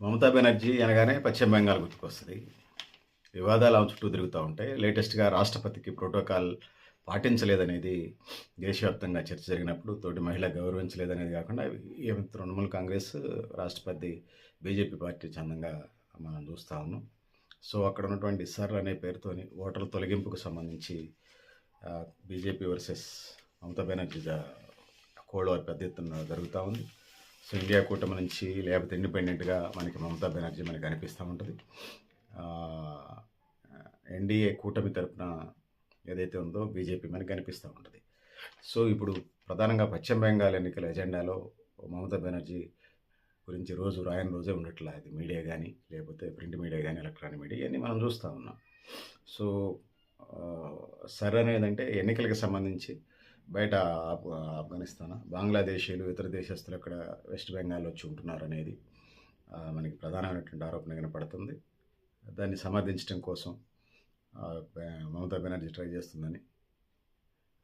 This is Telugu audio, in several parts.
మమతా బెనర్జీ అనగానే పశ్చిమ బెంగాల్ గుర్తుకొస్తది. వివాదాలు ఆమె చుట్టూ తిరుగుతా ఉంటాయి. లేటెస్ట్‌గా రాష్ట్రపతికి ప్రోటోకాల్ పాటించలేదనేది దేశవ్యాప్తంగా చర్చ జరిగినప్పుడు తోటి మహిళ గౌరవించలేదనేది కాకుండా ఈమె తృణమూల్ కాంగ్రెస్, రాష్ట్రపతి బీజేపీ పార్టీ చందంగా మనం చూస్తా ఉన్నాం. సో, అక్కడ ఉన్నటువంటి సర్ అనే పేరుతోని ఓటర్ల తొలగింపుకు సంబంధించి BJP versus Mamata Banerjee cold war పెద్ద ఎత్తున జరుగుతూ ఉంది. సో, ఇండియా కూటమి నుంచి లేకపోతే ఇండిపెండెంట్గా మనకి మమతా బెనర్జీ మనకి కనిపిస్తూ ఉంటుంది. ఎన్డీఏ కూటమి తరపున ఏదైతే ఉందో బీజేపీ మనకి కనిపిస్తూ ఉంటుంది. సో, ఇప్పుడు ప్రధానంగా పశ్చిమ బెంగాల్ ఎన్నికల ఎజెండాలో మమతా బెనర్జీ గురించి రోజు రాయని రోజే ఉండట్లా. అది మీడియా కానీ, లేకపోతే ప్రింట్ మీడియా కానీ, ఎలక్ట్రానిక్ మీడియా ఇవన్నీ మనం చూస్తూ ఉన్నాం. సో, సర్ అనేదంటే ఎన్నికలకు సంబంధించి బయట ఆఫ్ఘనిస్తాన్, బంగ్లాదేశీయులు, ఇతర దేశస్తులు అక్కడ వెస్ట్ బెంగాల్ వచ్చి ఉంటున్నారు అనేది మనకి ప్రధానమైనటువంటి ఆరోపణ కనపడుతుంది. దాన్ని సమర్థించడం కోసం మమతా బెనర్జీ ట్రై చేస్తుందని,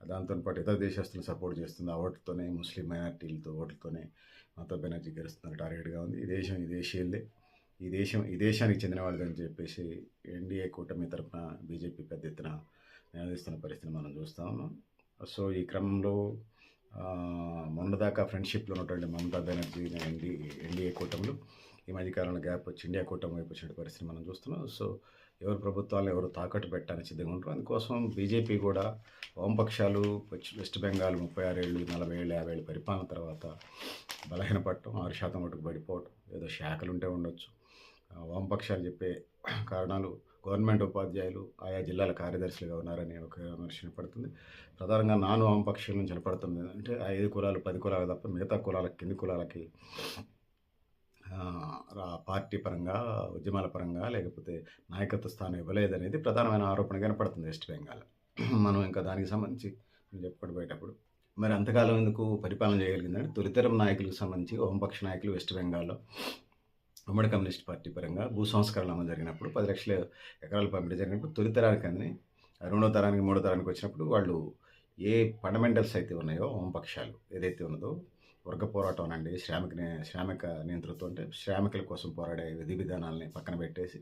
దాంతో పాటు ఇతర దేశస్తులను సపోర్ట్ చేస్తుంది. ఆ ఓట్లతోనే ముస్లిం మైనార్టీలతో ఓట్లతోనే మమతా బెనర్జీ గెలుస్తున్న టార్గెట్గా ఉంది. ఈ దేశం ఈ దేశీయులదే, ఈ దేశానికి చెందిన వాళ్ళదని చెప్పేసి ఎన్డీఏ కూటమి తరఫున బీజేపీ పెద్ద ఎత్తున నిలదీస్తున్న పరిస్థితిని మనం చూస్తూ ఉన్నాం. సో, ఈ క్రమంలో మొన్నదాకా ఫ్రెండ్షిప్లో ఉన్నటువంటి మమతా బెనర్జీ ఎన్డీఏ కూటమిలో ఈ మధ్యకాలంలో గ్యాప్ వచ్చి ఇండియా కూటమి వైపు వచ్చిన పరిస్థితి మనం చూస్తున్నాం. సో, ఎవరు ప్రభుత్వాలను ఎవరు తాకట్టు పెట్టడానికి సిద్ధంగా ఉంటారు. అందుకోసం బీజేపీ కూడా వామపక్షాలు వెస్ట్ బెంగాల్ 36 ఏళ్ళు, 40 ఏళ్ళు, 50 ఏళ్ళు పరిపాలన తర్వాత బలహీనపడటం, 6% ఓటుకు పడిపోవటం, ఏదో శాఖలు ఉంటే ఉండొచ్చు. వామపక్షాలు చెప్పే కారణాలు గవర్నమెంట్ ఉపాధ్యాయులు ఆయా జిల్లాల కార్యదర్శులుగా ఉన్నారని ఒక విమర్శ పడుతుంది. ప్రధానంగా నాన్ వామపక్షాల నుంచి వినపడుతుంది అంటే 5 కులాలు 10 కులాలు తప్ప మిగతా కులాలకి, కింది కులాలకి పార్టీ పరంగా, ఉద్యమాల పరంగా లేకపోతే నాయకత్వ స్థానం ఇవ్వలేదనేది ప్రధానమైన ఆరోపణ కనపడుతుంది వెస్ట్ బెంగాల్. మనం ఇంకా దానికి సంబంధించి చెప్పుకొని పోయేటప్పుడు మరి అంతకాలం ఎందుకు పరిపాలన చేయగలిగిందంటే తొలితరం నాయకులకు సంబంధించి వామపక్ష నాయకులు వెస్ట్ బెంగాల్లో ఉమ్మడి కమ్యూనిస్ట్ పార్టీ పరంగా భూ సంస్కరణ అమలు జరిగినప్పుడు 10 లక్షల ఎకరాలు పంపిణీ జరిగినప్పుడు తొలి తరానికి అందని, రెండో తరానికి, మూడో తరానికి వచ్చినప్పుడు వాళ్ళు ఏ ఫండమెంటల్స్ అయితే ఉన్నాయో వామపక్షాలు ఏదైతే ఉన్నదో వర్గ పోరాటం అనండి, శ్రామిక నియంతృత్వం అంటే శ్రామికుల కోసం పోరాడే విధి విధానాలని పక్కన పెట్టేసి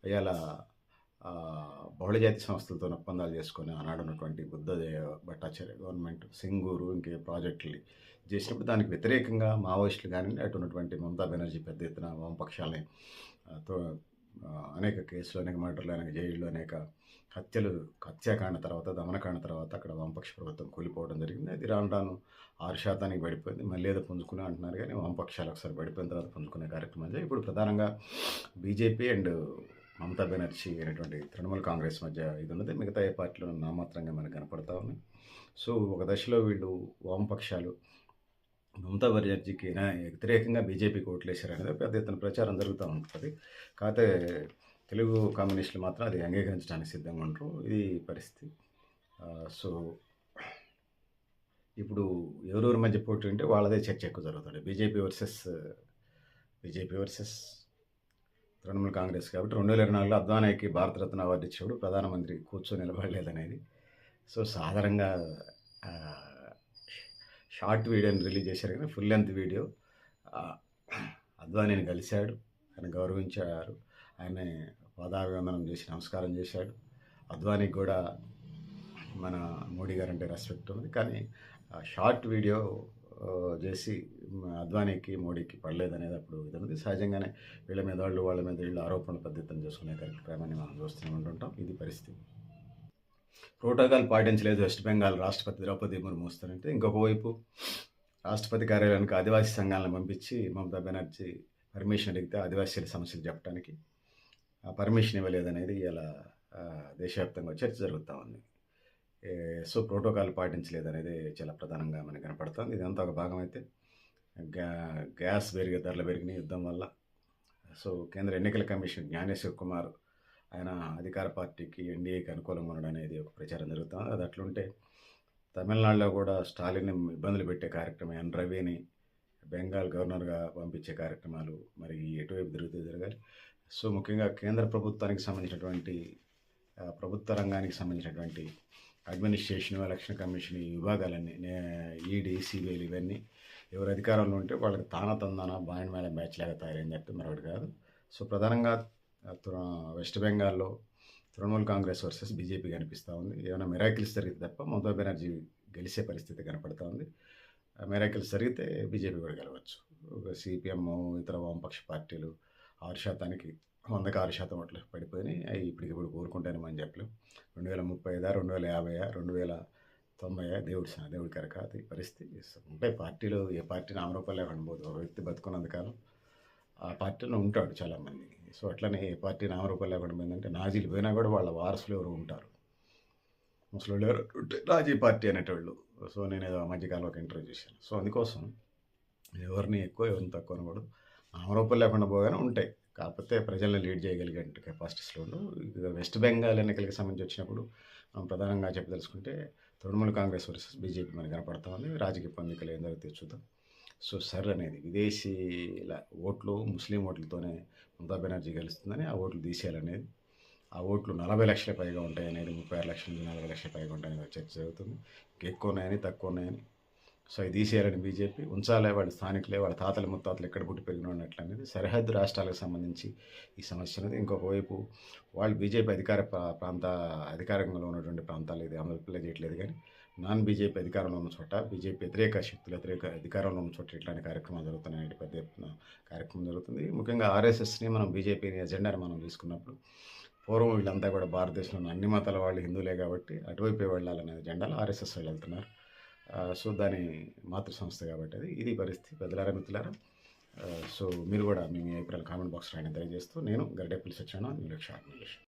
ఇవాళ బహుళజాతి సంస్థలతో ఒప్పందాలు చేసుకొని ఆనాడున్నటువంటి బుద్ధదేవ భట్టాచార్య గవర్నమెంట్ సింగూరు ఇంకే ప్రాజెక్టులు చేసినప్పుడు దానికి వ్యతిరేకంగా మావోయిస్టులు కానీ అటు ఉన్నటువంటి మమతా బెనర్జీ పెద్ద ఎత్తున వామపక్షాలని అనేక కేసులు, అనేక మర్డర్లు, అనేక జైళ్ళు, అనేక హత్యాకాండ తర్వాత, దమనకాండ తర్వాత అక్కడ వామపక్ష ప్రభుత్వం కూలిపోవడం జరిగింది. అది రాను రాను 6% పడిపోయింది. మళ్ళీ ఏదో పుంజుకునే అంటున్నారు కానీ వామపక్షాలు ఒకసారి పడిపోయిన తర్వాత పుంజుకునే కార్యక్రమం ఇప్పుడు ప్రధానంగా బీజేపీ అండ్ మమతా బెనర్జీ అనేటువంటి తృణమూల్ కాంగ్రెస్ మధ్య ఇది ఉన్నది. మిగతా ఏ పార్టీలో నామాత్రంగా మనకు కనపడతా ఉన్నాయి. సో, ఒక దశలో వీళ్ళు వామపక్షాలు మమతా బెనర్జీకి వ్యతిరేకంగా బీజేపీకి ఓట్లేశారనేది పెద్ద ఎత్తున ప్రచారం జరుగుతూ ఉంటుంది. కాకపోతే తెలుగు కమ్యూనిస్టులు మాత్రం అది అంగీకరించడానికి సిద్ధంగా ఉంటారు. ఇది పరిస్థితి. సో, ఇప్పుడు ఎవరెవరి మధ్య పోటీ ఉంటే వాళ్ళదే చర్చ ఎక్కువ జరుగుతుంది. బీజేపీ వర్సెస్ తృణమూల్ కాంగ్రెస్ కాబట్టి 2024లో అద్వానీకి భారతరత్న అవార్డు ఇచ్చేప్పుడు ప్రధానమంత్రి కూర్చొని నిలబడలేదనేది. సో, సాధారణంగా షార్ట్ వీడియోని రిలీజ్ చేశారు కానీ ఫుల్ లెంత్ వీడియో అద్వానీని కలిశాడు, ఆయన గౌరవించారు, ఆయన పాదాభివందనం చేసి నమస్కారం చేశాడు. అద్వానీకి కూడా మన మోడీ గారు అంటే రెస్పెక్ట్ ఉంది. కానీ షార్ట్ వీడియో చేసి అద్వానీకి మోడీకి పడలేదనేది అప్పుడు ఇది ఉంది. సహజంగానే వీళ్ళ మీద వాళ్ళ మీద వీళ్ళు ఆరోపణల పద్ధతిని చేసుకునే కార్యక్రమాన్ని మనం చూస్తూనే ఉంటుంటాం. ఇది పరిస్థితి. ప్రోటోకాల్ పాటించలేదు వెస్ట్ బెంగాల్ రాష్ట్రపతి ద్రౌపది ముర్ము వస్తారంటే, ఇంకొక వైపు రాష్ట్రపతి కార్యాలయానికి ఆదివాసీ సంఘాలను పంపించి మమతా బెనర్జీ పర్మిషన్ అడిగితే ఆదివాసీల సమస్యలు చెప్పడానికి పర్మిషన్ ఇవ్వలేదనేది ఇలా దేశవ్యాప్తంగా చర్చ జరుగుతూ ఉంది. సో, ప్రోటోకాల్ పాటించలేదనేది చాలా ప్రధానంగా మనకు కనపడుతుంది. ఇదంతా ఒక భాగం అయితే గ్యాస్ ధరలు పెరిగినాయి యుద్ధం వల్ల. సో, కేంద్ర ఎన్నికల కమిషన్ జ్ఞానేశ్వర్ కుమార్ ఆయన అధికార పార్టీకి ఎన్డీఏకి అనుకూలంగా ఉండడం అనేది ఒక ప్రచారం జరుగుతుంది. అది అట్లుంటే తమిళనాడులో కూడా స్టాలిన్ ఇబ్బందులు పెట్టే కార్యక్రమం ఎన్ రవిని బెంగాల్ గవర్నర్గా పంపించే కార్యక్రమాలు మరి ఎటువైపు జరగాలి. సో, ముఖ్యంగా కేంద్ర ప్రభుత్వానికి సంబంధించినటువంటి ప్రభుత్వ రంగానికి సంబంధించినటువంటి అడ్మినిస్ట్రేషన్, ఎలక్షన్ కమిషన్ ఈ విభాగాలన్నీ ఈడీ, సిబిఐలు ఇవన్నీ ఎవరు అధికారంలో ఉంటే వాళ్ళకి తానా తందాన బాండ్ మేళ బ్యాచ్ లాగా తయారైంది తప్పితే మరొకటి కాదు. సో ప్రధానంగా వెస్ట్ బెంగాల్‌లో తృణమూల్ కాంగ్రెస్ వర్సెస్ బీజేపీ కనిపిస్తా ఉంది. ఏమైనా మిరాకిల్స్ జరిగితే తప్ప మమతా బెనర్జీ గెలిచే పరిస్థితి కనపడతా ఉంది. మిరాకిల్స్ జరిగితే బీజేపీ కూడా గెలవచ్చు. సిపిఎం, ఇతర వామపక్ష పార్టీలు 6%కి 100కి 6% ఓట్లు పడిపోయినాయి. అవి ఇప్పటికిప్పుడు కోరుకుంటానేమో అని చెప్పలేం. 2035 2050 2090 దేవుడి కరక అది పరిస్థితి. ఉంటాయి పార్టీలు, ఏ పార్టీ నామరూపాలు లేకుండా పోదు. ఒక వ్యక్తి బతుకున్నంత కాలం ఆ పార్టీలో ఉంటాడు చాలామంది. సో అట్లనే ఏ పార్టీ నామరూపాలు లేకుండా పోయిందంటే నాజీలు పోయినా కూడా వాళ్ళ వారసులు ఎవరు ఉంటారు. ముసలోళ్ళు ఎవరు ఉంటే నాజీ పార్టీ అనేటోళ్ళు. సో నేను ఏదో మధ్యకాలంలో ఒక ఇంటర్వ్యూ చేశాను. సో అందుకోసం ఎవరిని ఎక్కువ ఎవరిని తక్కువ అనకూడదు. నామరూపాలు లేకుండా పోగానే ఉంటాయి. కాకపోతే ప్రజల్ని లీడ్ చేయగలిగే కెపాసిటీస్లో ఉండవు. ఇక వెస్ట్ బెంగాల్ ఎన్నికలకు సంబంధించి వచ్చినప్పుడు మనం ప్రధానంగా చెప్పదలుచుకుంటే తృణమూల్ కాంగ్రెస్ వర్సెస్ బీజేపీ మనకి కనపడతా ఉంది. రాజకీయ పొందికలు ఏం జరుగుతాయో చూద్దాం. సో సర్ అనేది విదేశీల ఓట్లు, ముస్లిం ఓట్లతోనే మమతా బెనర్జీ గెలుస్తుందని ఆ ఓట్లు తీసేయాలనేది, ఆ ఓట్లు 40 లక్షల పైగా ఉంటాయనేది, 36 లక్షల నుంచి 40 లక్షల పైగా ఉంటాయని చర్చ జరుగుతుంది. ఎక్కువ ఉన్నాయని, తక్కువ ఉన్నాయని. సో అవి తీసేయాలని బీజేపీ, ఉంచాలే వాళ్ళ స్థానికులే, వాళ్ళ తాతలు ముత్తాతలు ఎక్కడ పుట్టి పెరిగిన ఉన్నట్లు అనేది సరిహద్దు రాష్ట్రాలకు సంబంధించి ఈ సమస్య అనేది. ఇంకొక వైపు వాళ్ళు బీజేపీ అధికారంలో ఉన్నటువంటి ప్రాంతాలు ఇది అమలు చేయట్లేదు, కానీ నాన్ బీజేపీ అధికారంలో ఉన్న చోట, బీజేపీ వ్యతిరేక శక్తులు అధికారంలో ఉన్న చోట ఇట్లాంటి కార్యక్రమాలు జరుగుతున్నాయి. పెద్ద ఎత్తున కార్యక్రమం జరుగుతుంది. ముఖ్యంగా ఆర్ఎస్ఎస్ని మనం బీజేపీని ఎజెండాని మనం తీసుకున్నప్పుడు పూర్వం వీళ్ళంతా కూడా భారతదేశంలో ఉన్న అన్ని మతాల వాళ్ళు హిందువులే కాబట్టి అటువైపే వెళ్ళాలనే ఎజెండాలో ఆర్ఎస్ఎస్ వాళ్ళు వెళ్తున్నారు. సో దాని మాతృ సంస్థ కాబట్టి ఇది పరిస్థితి. పెద్దలారా, మిత్రులారా, సో మీరు కూడా మీ అభిప్రాయాలు కామెంట్ బాక్స్ రాయడం తెలియజేస్తూ, నేను గరిడేపల్లి సత్యనారాయణ, న్యూలక్ష ఆర్గనైజేషన్.